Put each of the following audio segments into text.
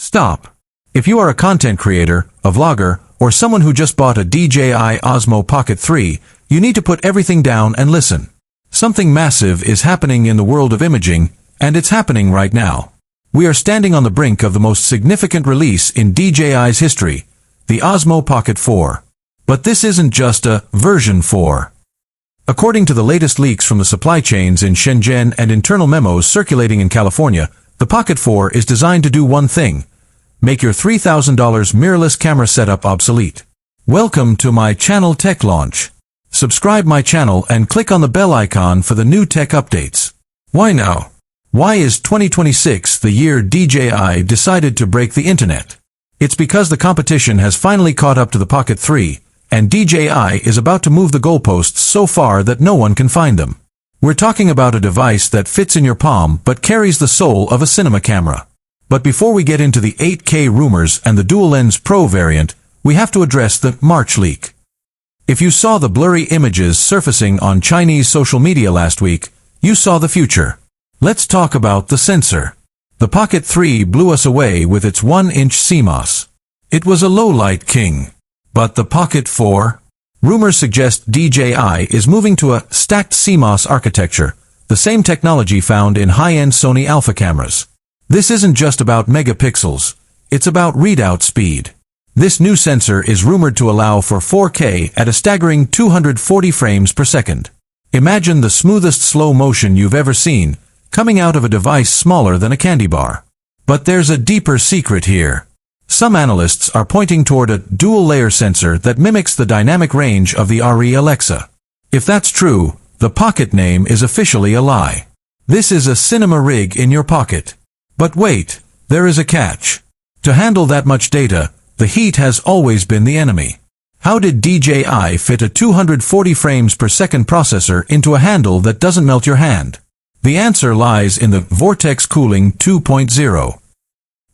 Stop. If you are a content creator, a vlogger, or someone who just bought a DJI Osmo Pocket 3, you need to put everything down and listen. Something massive is happening in the world of imaging, and it's happening right now. We are standing on the brink of the most significant release in DJI's history, the Osmo Pocket 4. But this isn't just a version 4. According to the latest leaks from the supply chains in Shenzhen and internal memos circulating in California, the Pocket 4 is designed to do one thing: make your $3,000 mirrorless camera setup obsolete. Welcome to my channel Tech Launch. Subscribe my channel and click on the bell icon for the new tech updates. Why now? Why is 2026 the year DJI decided to break the internet? It's because the competition has finally caught up to the Pocket 3, and DJI is about to move the goalposts so far that no one can find them. We're talking about a device that fits in your palm but carries the soul of a cinema camera. But before we get into the 8K rumors and the dual-lens Pro variant, we have to address the March leak. If you saw the blurry images surfacing on Chinese social media last week, you saw the future. Let's talk about the sensor. The Pocket 3 blew us away with its 1-inch CMOS. It was a low-light king. But the Pocket 4? Rumors suggest DJI is moving to a stacked CMOS architecture, the same technology found in high-end Sony Alpha cameras. This isn't just about megapixels, it's about readout speed. This new sensor is rumored to allow for 4K at a staggering 240 frames per second. Imagine the smoothest slow motion you've ever seen, coming out of a device smaller than a candy bar. But there's a deeper secret here. Some analysts are pointing toward a dual-layer sensor that mimics the dynamic range of the RE Alexa. If that's true, the Pocket name is officially a lie. This is a cinema rig in your pocket. But wait, there is a catch. To handle that much data, the heat has always been the enemy. How did DJI fit a 240 frames per second processor into a handle that doesn't melt your hand? The answer lies in the Vortex Cooling 2.0.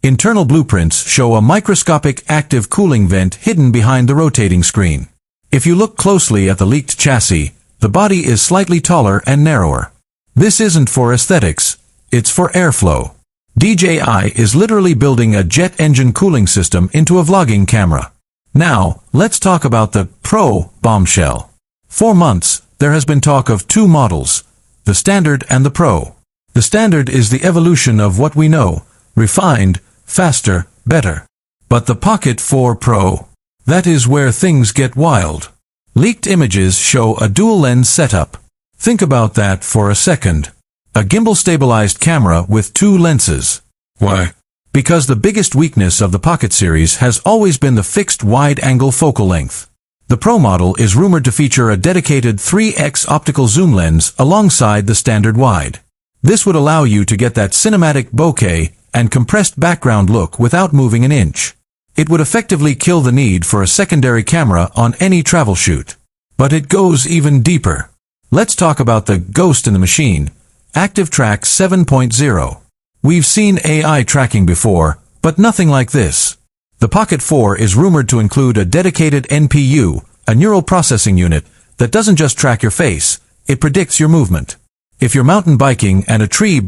Internal blueprints show a microscopic active cooling vent hidden behind the rotating screen. If you look closely at the leaked chassis, the body is slightly taller and narrower. This isn't for aesthetics, it's for airflow. DJI is literally building a jet engine cooling system into a vlogging camera. Now, let's talk about the Pro bombshell. For months, there has been talk of two models, the Standard and the Pro. The Standard is the evolution of what we know, refined, faster, better. But the Pocket 4 Pro, that is where things get wild. Leaked images show a dual-lens setup. Think about that for a second. A gimbal-stabilized camera with two lenses. Why? Because the biggest weakness of the Pocket series has always been the fixed wide-angle focal length. The Pro model is rumored to feature a dedicated 3x optical zoom lens alongside the standard wide. This would allow you to get that cinematic bokeh and compressed background look without moving an inch. It would effectively kill the need for a secondary camera on any travel shoot. But it goes even deeper. Let's talk about the ghost in the machine, Active Track 7.0. We've seen AI tracking before, but nothing like this. The Pocket 4 is rumored to include a dedicated NPU, a neural processing unit, that doesn't just track your face, it predicts your movement. If you're mountain biking and a tree